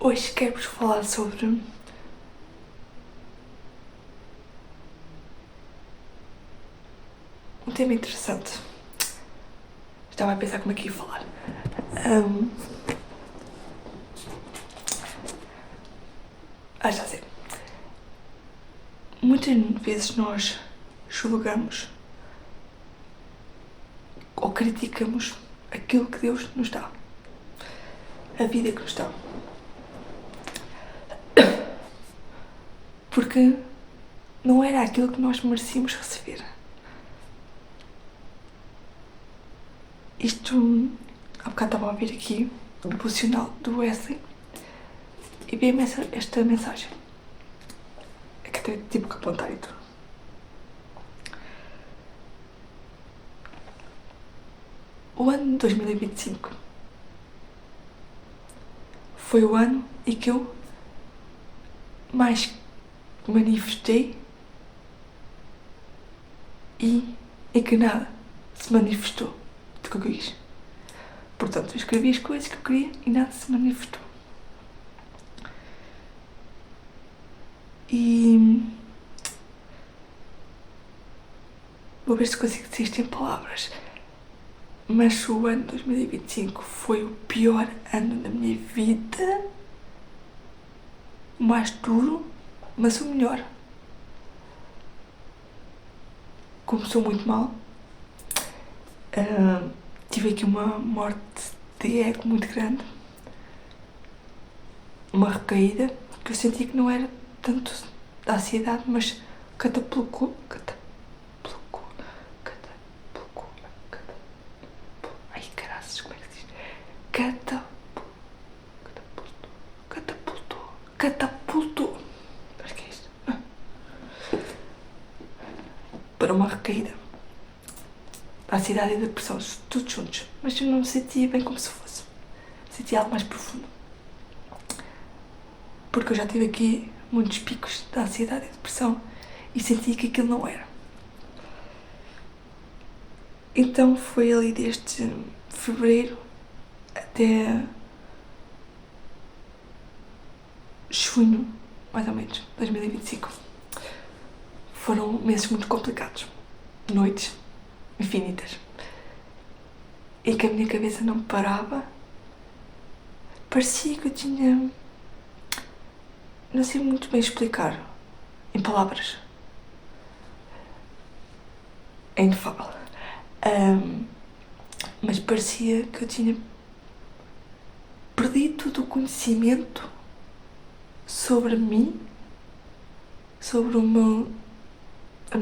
Hoje quero-vos falar sobre um tema interessante. Estava a pensar como é que ia falar. Já sei. Muitas vezes nós julgamos ou criticamos aquilo que Deus nos dá, a vida que nos dá. Porque não era aquilo que nós merecíamos receber. Isto, há bocado estava a ouvir aqui o devocional do Wesley e vi esta mensagem. É que até tive que apontar e tudo. O ano de 2025 foi o ano em que eu mais manifestei e em que nada se manifestou do que eu quis. Portanto, eu escrevi as coisas que eu queria e nada se manifestou. E vou ver se consigo dizer isto em palavras. Mas o ano de 2025 foi o pior ano da minha vida. O mais duro, mas o melhor. Começou muito mal. Tive aqui uma morte de ego muito grande. Uma recaída que eu senti que não era tanto da ansiedade, mas catapultou. Ai, caraças, como é que se diz? Catapultou. Acho que é isto. Para uma recaída. A ansiedade e a depressão, tudo juntos. Mas eu não me sentia bem como se fosse. Sentia algo mais profundo. Porque eu já tive aqui muitos picos de ansiedade e depressão e sentia que aquilo não era. Então foi ali desde fevereiro até junho, mais ou menos, 2025. Foram meses muito complicados. Noites infinitas. E que a minha cabeça não parava. Parecia que eu tinha... Não sei muito bem explicar em palavras. É inefável. Mas parecia que eu tinha perdido todo o conhecimento sobre mim, sobre a minha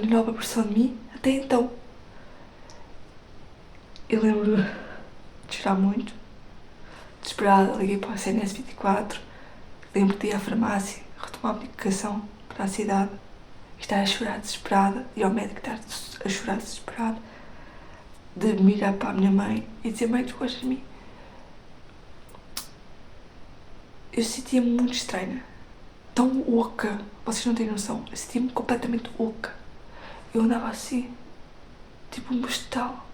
nova versão de mim, até então. Eu lembro de chorar muito, desesperada, liguei para a CNS 24, lembro de ir à farmácia, retomar a medicação para a ansiedade, estar a chorar desesperada, ir ao médico estar a chorar desesperada, de mirar para a minha mãe e dizer: mãe, tu gostas de mim? Eu sentia-me muito estranha, tão oca, vocês não têm noção, eu sentia-me completamente oca. Eu andava assim, tipo um vegetal.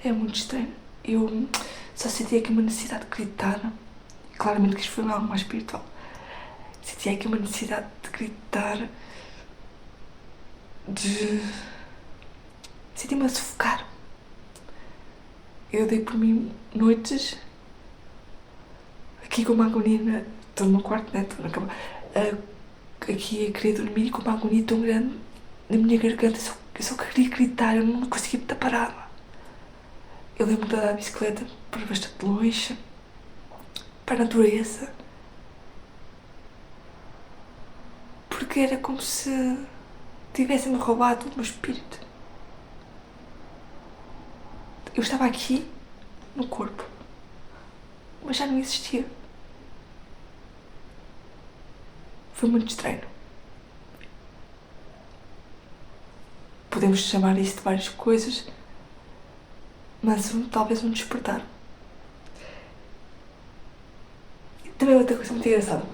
É muito estranho. Eu só sentia aqui uma necessidade de gritar. Claramente que isto foi algo mais espiritual. Sentia aqui uma necessidade de gritar, sentia-me a sufocar. Eu dei por mim noites aqui com uma agonia, estou no meu quarto, né? Estou na cama, aqui a querer dormir com uma agonia tão grande na minha garganta. Eu só queria gritar, eu não conseguia estar parada. Eu lembro de andar a bicicleta para bastante longe, para a natureza, porque era como se tivessem-me roubado o meu espírito. Eu estava aqui, no corpo, mas já não existia. Foi muito estranho. Podemos chamar isso de várias coisas, mas talvez um despertar. E também outra coisa muito engraçada.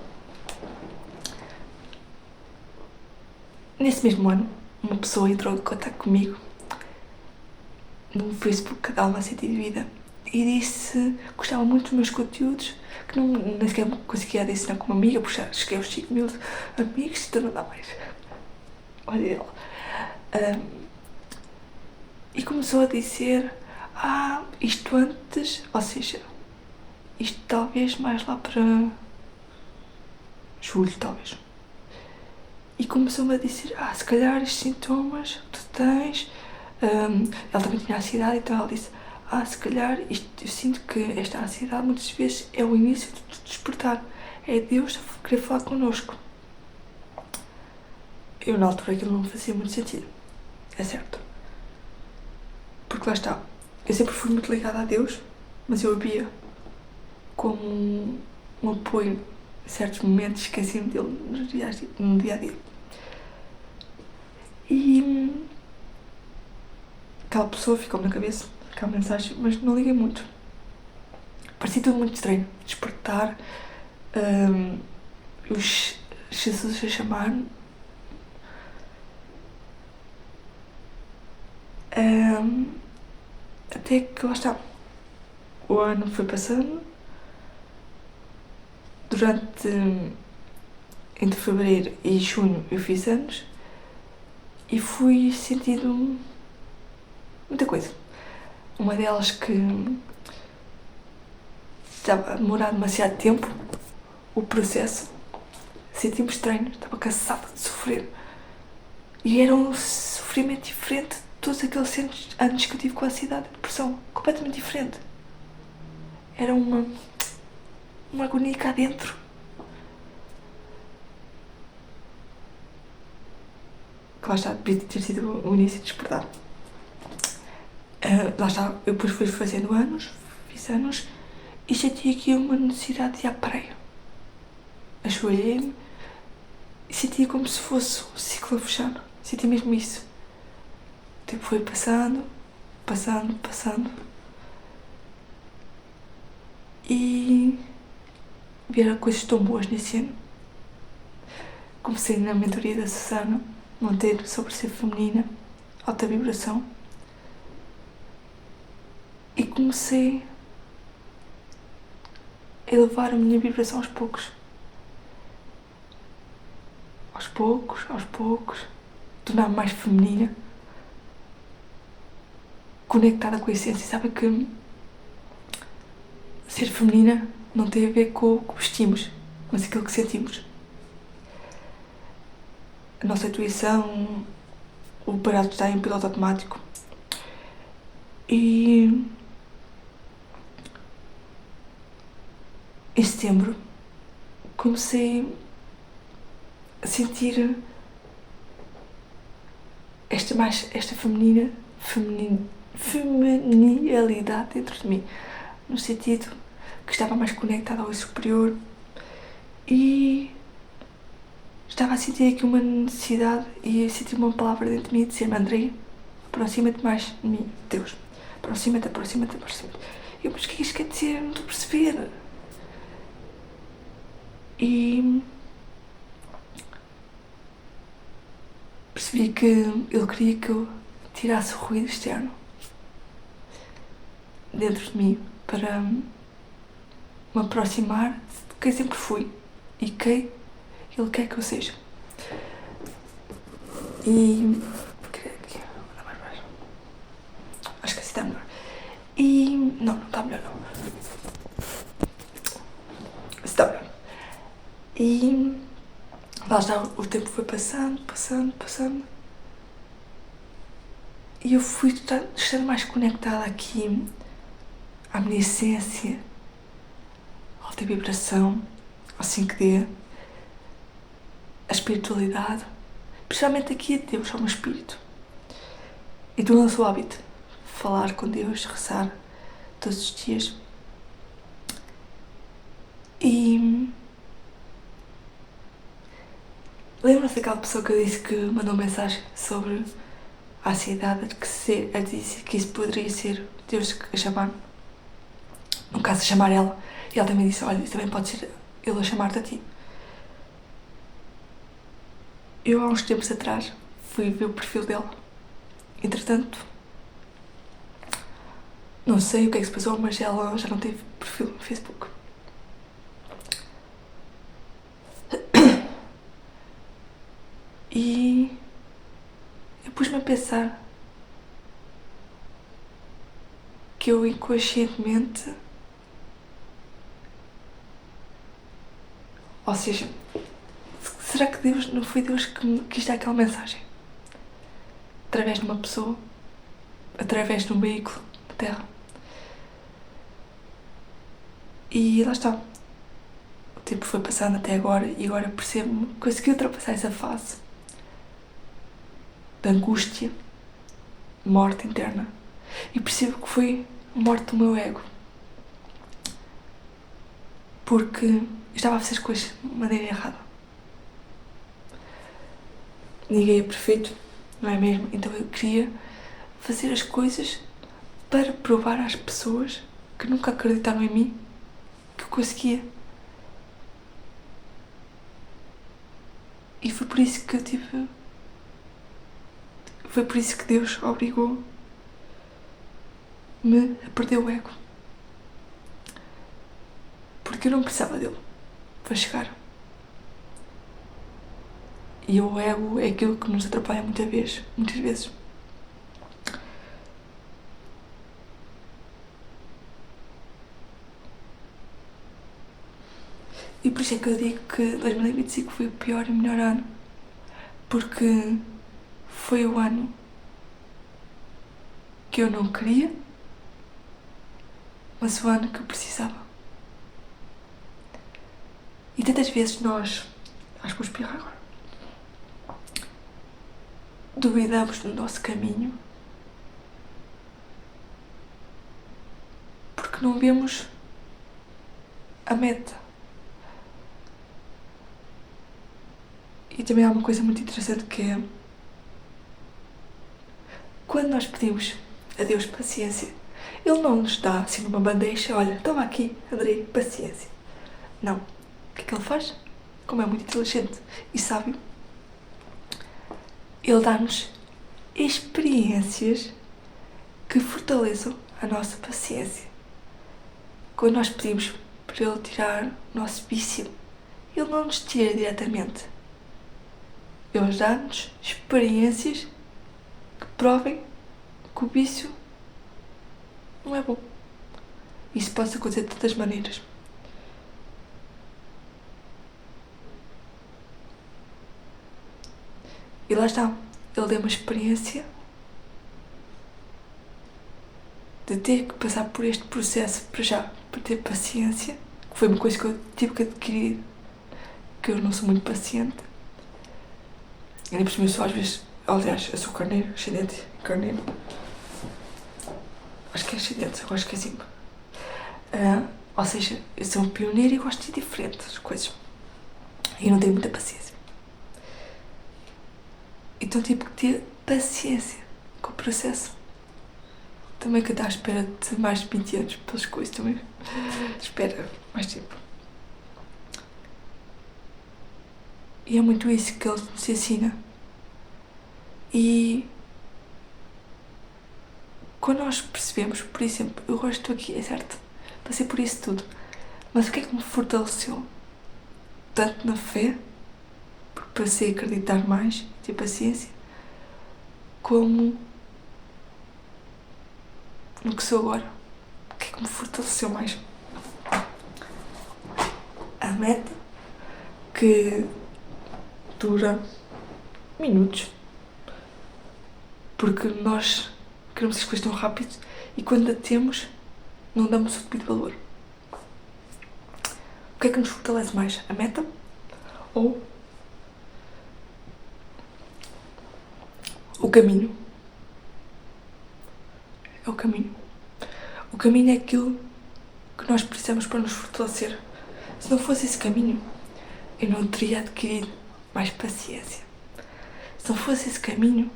Nesse mesmo ano, uma pessoa entrou em contato comigo no Facebook da Alma Sentido de Vida e disse que gostava muito dos meus conteúdos, que nem sequer conseguia adicionar como amiga, porque já cheguei aos 5 mil amigos, então não dá mais. Olha ele. E começou a dizer, isto antes, ou seja, isto talvez mais lá para julho, talvez. E começou-me a dizer, se calhar estes sintomas que tu tens, ela também tinha ansiedade, então ela disse, se calhar eu sinto que esta ansiedade muitas vezes é o início de despertar, é Deus a querer falar connosco. Eu na altura aquilo não me fazia muito sentido, é certo. Porque lá está, eu sempre fui muito ligada a Deus, mas eu via como um apoio em certos momentos, esqueci-me dele no dia a dia. E aquela pessoa ficou na cabeça, aquela mensagem, mas não liguei muito. Parecia tudo muito estranho. Despertar, os Jesus a chamar, até que lá está. O ano foi passando. Durante entre fevereiro e junho eu fiz anos e fui sentindo muita coisa. Uma delas que estava a demorar demasiado tempo, o processo, senti-me estranho, estava cansada de sofrer. E era um sofrimento diferente de todos aqueles anos que eu tive com a ansiedade e depressão, completamente diferente. Era uma agonia cá dentro. Que lá está, devia ter sido o início de despertar. Lá está, eu depois fui fazendo anos, fiz anos, e senti aqui uma necessidade de ir à praia. Ajoelhei-me e senti como se fosse um ciclo a fechar. Senti mesmo isso. O tempo foi passando. E vieram coisas tão boas nesse ano. Comecei na mentoria da Susana Monteiro sobre ser feminina, alta vibração. E comecei a elevar a minha vibração aos poucos. Aos poucos, tornar-me mais feminina, conectada com a essência. Sabe que ser feminina não tem a ver com o que vestimos, mas aquilo que sentimos. A nossa intuição, o barato está em piloto automático. E em setembro comecei a sentir esta feminilidade dentro de mim, no sentido que estava mais conectada ao superior e estava a sentir aqui uma necessidade e a sentir uma palavra dentro de mim de dizer-me, Andréia, aproxima-te mais de mim, Deus, aproxima-te. Eu, mas o que é que isto quer dizer? Não estou a perceber. E percebi que ele queria que eu tirasse o ruído externo dentro de mim para me aproximar de quem sempre fui e quem ele quer que eu seja. E acho que assim está melhor. E não está melhor não. Está melhor. E lá está, o tempo foi passando. E eu fui estando mais conectada aqui à minha essência, à alta vibração, ao 5D, à espiritualidade, principalmente aqui a Deus, ao meu espírito. E tornou-se o hábito falar com Deus, rezar todos os dias. E lembra-se daquela pessoa que eu disse que mandou mensagem sobre a ansiedade, a dizer que isso poderia ser Deus a chamar, no caso a chamar ela, e ela também disse, olha, isso também pode ser ele a chamar-te a ti. Eu há uns tempos atrás fui ver o perfil dela, entretanto Não sei o que é que se passou, mas ela já não teve perfil no Facebook. E eu pus-me a pensar que eu inconscientemente, ou seja, será que Deus, não foi Deus que me quis dar aquela mensagem? Através de uma pessoa, através de um veículo de terra. E lá está. O tempo foi passando até agora e agora percebo-me que consegui ultrapassar essa fase de angústia, morte interna. E percebo que foi a morte do meu ego. Porque eu estava a fazer as coisas de maneira errada. Ninguém é perfeito, não é mesmo? Então eu queria fazer as coisas para provar às pessoas que nunca acreditaram em mim que eu conseguia. E foi por isso que eu tive. Foi por isso que Deus obrigou-me a perder o ego. Porque eu não precisava dele para chegar. E o ego é aquilo que nos atrapalha muitas vezes. E por isso é que eu digo que 2025 foi o pior e o melhor ano. Porque foi o ano que eu não queria, mas o ano que eu precisava. E tantas vezes nós, acho que vou espirrar agora, duvidamos do nosso caminho porque não vemos a meta. E também há uma coisa muito interessante que é quando nós pedimos a Deus paciência, Ele não nos dá assim numa bandeja, olha, toma aqui, Andrei, paciência. Não. O que é que Ele faz? Como é muito inteligente e sábio, Ele dá-nos experiências que fortaleçam a nossa paciência. Quando nós pedimos para Ele tirar o nosso vício, Ele não nos tira diretamente. Ele dá-nos experiências que provem que o vício não é bom. Isso pode acontecer de tantas maneiras. E lá está. Ele deu uma experiência de ter que passar por este processo para ter paciência, que foi uma coisa que eu tive que adquirir, que eu não sou muito paciente. E nem por cima eu sou às vezes, aliás, eu sou carneiro, ascendente, carneiro. Acho que é ascendente, eu acho que é assim. Ou seja, eu sou um pioneiro e gosto de diferentes coisas. E não tenho muita paciência. Então tive que ter paciência com o processo. Também que eu estava à espera de mais de 20 anos pelas coisas, também espera mais tempo. E é muito isso que ele nos ensina. E quando nós percebemos, por exemplo, eu agora estou aqui, é certo, passei por isso tudo, mas o que é que me fortaleceu? Tanto na fé, porque passei a acreditar mais, ter paciência, como no que sou agora. O que é que me fortaleceu mais? A meta, que dura minutos, porque nós queremos as coisas tão rápido e quando a temos não damos o devido valor. O que é que nos fortalece mais? A meta ou o caminho? É o caminho. O caminho é aquilo que nós precisamos para nos fortalecer. Se não fosse esse caminho, eu não teria adquirido mais paciência. Se não fosse esse caminho,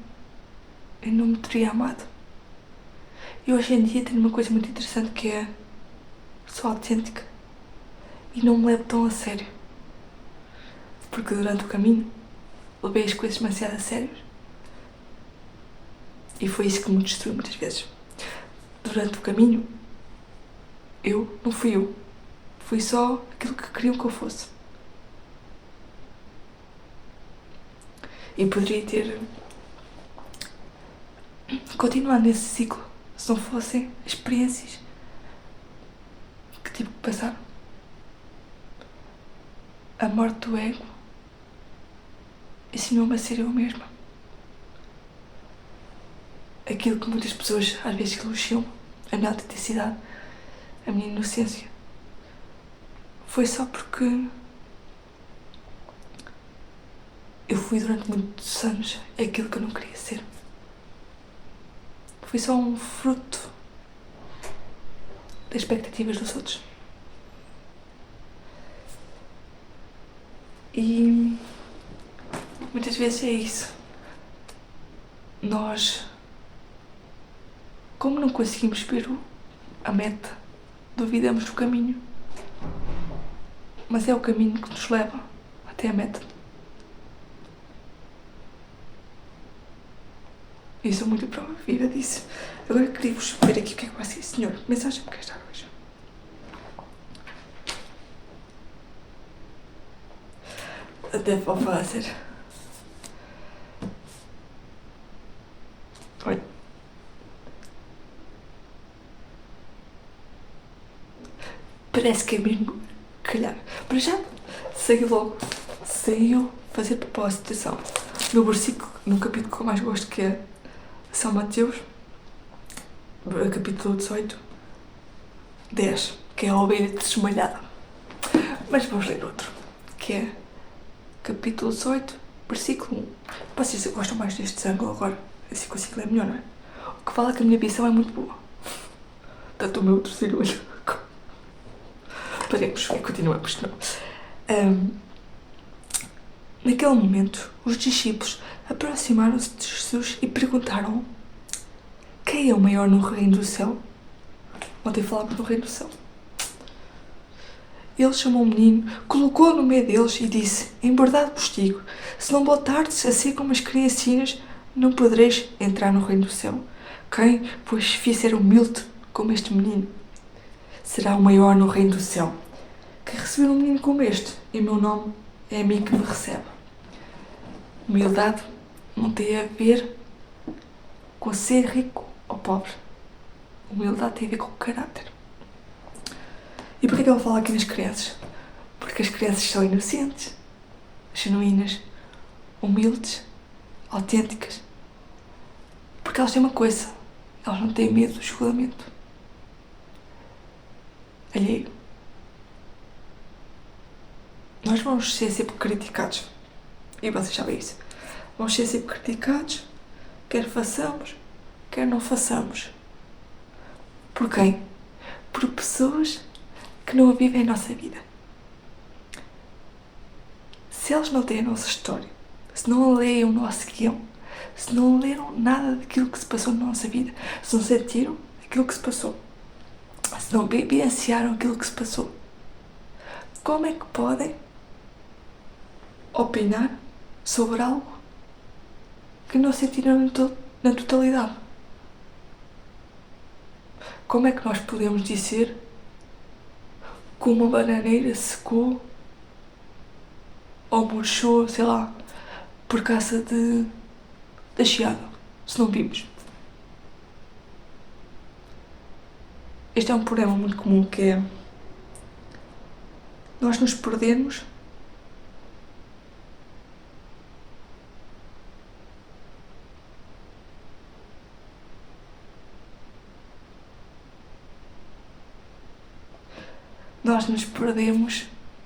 eu não me teria amado. E hoje em dia tenho uma coisa muito interessante que é sou autêntica e não me levo tão a sério. Porque durante o caminho levei as coisas demasiado a sério. E foi isso que me destruiu muitas vezes. durante o caminho, não fui eu. Fui só aquilo que queriam que eu fosse. E poderia ter continuado nesse ciclo se não fossem as experiências que tive que passar. A morte do ego ensinou-me a ser eu mesma. Aquilo que muitas pessoas às vezes elogiam, a minha autenticidade, a minha inocência, foi só porque eu fui durante muitos anos aquilo que eu não queria ser. Foi só um fruto das expectativas dos outros. E muitas vezes é isso. Nós, como não conseguimos ver a meta, duvidamos do caminho. Mas é o caminho que nos leva até a meta. E sou muito prova viva disso. Agora queria-vos ver aqui o que é que vai ser, senhor. Mensagem me quer dar hoje. Até vou fazer. Olha. Parece que é mesmo calhar. Para já, saiu fazer propósito de ação. No versículo, no capítulo que eu mais gosto, que é São Mateus, capítulo 18, 10, que é a ovelha desmalhada. Mas vamos ler outro, que é capítulo 18, versículo 1. Vocês gostam mais deste ângulo agora? Assim consigo ler melhor, não é? O que fala que a minha visão é muito boa. Tanto o meu terceiro olho. Paremos e continuamos. Naquele momento, os discípulos aproximaram-se de Jesus e perguntaram: quem é o maior no reino do céu? Ontem falámos do reino do céu. Ele chamou o menino, colocou-o no meio deles e disse: em verdade vos digo, se não voltardes a ser como as criancinhas, não podereis entrar no reino do céu. Quem, pois, fizer humilde como este menino, será o maior no reino do céu. Quem receber um menino como este, em meu nome, é a mim que me recebe. Humildade não tem a ver com ser rico ou pobre. Humildade tem a ver com o caráter. E porquê que ele fala aqui nas crianças? Porque as crianças são inocentes, genuínas, humildes, autênticas. Porque elas têm uma coisa, elas não têm medo do julgamento alheio. Nós vamos ser sempre criticados. E vocês sabem isso. Vamos ser sempre criticados, quer façamos, quer não façamos. Por quem? Por pessoas que não a vivem em nossa vida. Se eles não têm a nossa história, se não leem o nosso guião, se não leram nada daquilo que se passou na nossa vida, se não sentiram aquilo que se passou, se não vivenciaram aquilo que se passou, como é que podem opinar sobre algo que não sentiram na totalidade? Como é que nós podemos dizer que uma bananeira secou ou murchou, sei lá, por causa da geada, se não vimos? Este é um problema muito comum, que é nós nos perdemos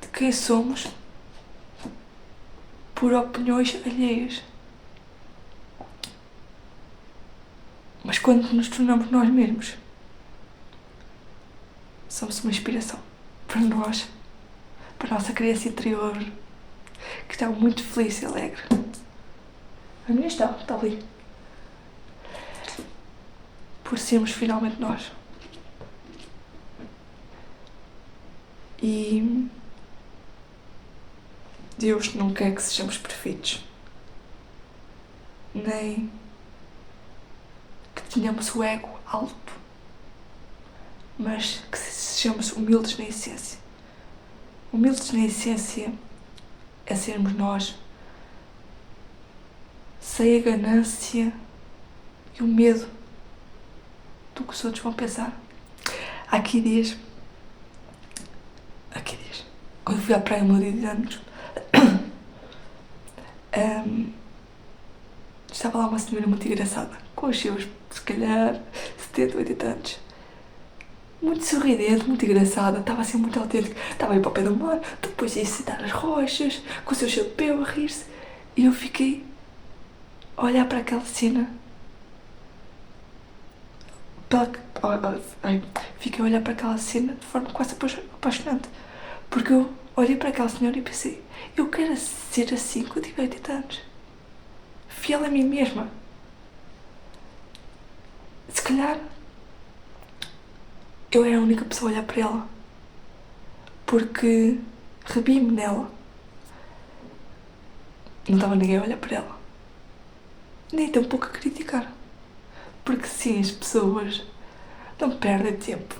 de quem somos por opiniões alheias. Mas quando nos tornamos nós mesmos, somos uma inspiração para nós, para a nossa criança interior, que está muito feliz e alegre. A minha está ali. Por sermos finalmente nós. E Deus não quer que sejamos perfeitos, nem que tenhamos o ego alto, mas que sejamos humildes na essência. Humildes na essência é sermos nós, sem a ganância e o medo do que os outros vão pensar. Há aqui dias, quando fui à praia no dia de anos, estava lá uma senhora muito engraçada, com os seus, se calhar, 70, 80 anos. Muito sorridente, muito engraçada, estava assim muito autêntica. Estava aí para o pé do mar, depois ia sentar nas rochas, com o seu chapéu a rir-se. E eu fiquei a olhar para aquela cena. Fiquei a olhar para aquela cena de forma quase apaixonante. Porque eu olhei para aquela senhora e pensei, eu quero ser assim quando tiver 80 anos. Fiel a mim mesma. Se calhar eu era a única pessoa a olhar para ela. Porque rebi-me nela. Não estava ninguém a olhar para ela. Nem tão pouco a criticar. Porque sim, as pessoas não perdem tempo.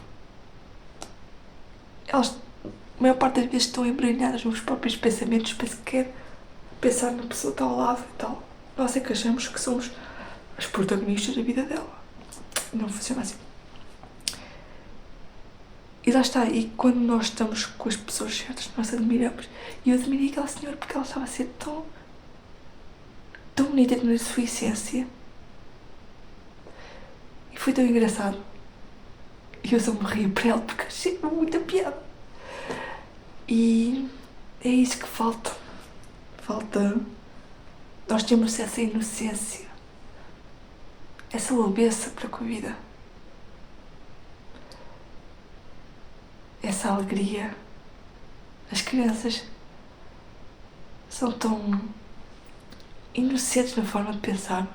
Elas, a maior parte das vezes, estão embrenhadas nos próprios pensamentos para sequer pensar na pessoa que está ao lado e tal. Nós é que achamos que somos as protagonistas da vida dela. Não funciona assim. E lá está, e quando nós estamos com as pessoas certas, nós admiramos. E eu admirei aquela senhora porque ela estava a ser tão bonita na sua essência. E foi tão engraçado. E eu só me ria para ela porque achei muita piada. E é isso que falta. Nós temos essa inocência, essa leveza para com a vida, essa alegria. As crianças são tão inocentes na forma de pensar.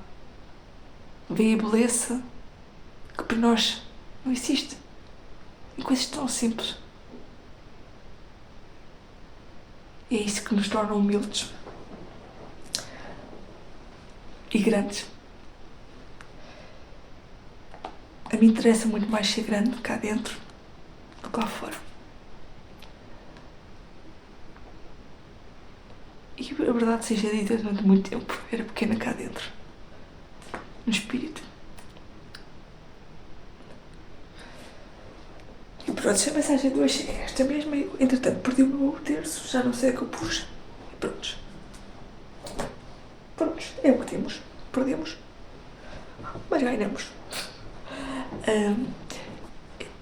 Veem a beleza que para nós não existe. Em coisas tão simples. E é isso que nos torna humildes e grandes. A mim interessa muito mais ser grande cá dentro do que lá fora. E a verdade seja dita, durante muito tempo era pequena cá dentro, no espírito. E pronto, a mensagem de hoje é esta mesma. Entretanto, perdi o meu terço, já não sei o que eu pus. E pronto, é o que temos. Perdemos, mas ganhamos.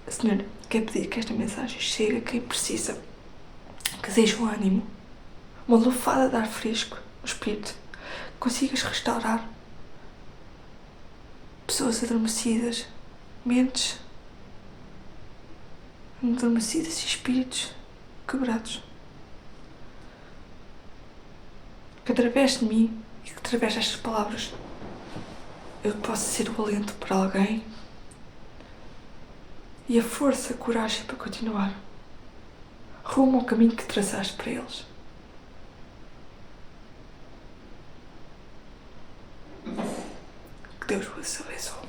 Senhor, quero pedir que esta mensagem chegue a quem precisa, que seja um ânimo, uma lufada de ar fresco no espírito, que consigas restaurar pessoas adormecidas, mentes adormecidas e espíritos quebrados. Que através de mim e que através destas palavras eu possa ser o alento para alguém e a força, a coragem para continuar rumo ao caminho que traçaste para eles. Que Deus vos abençoe.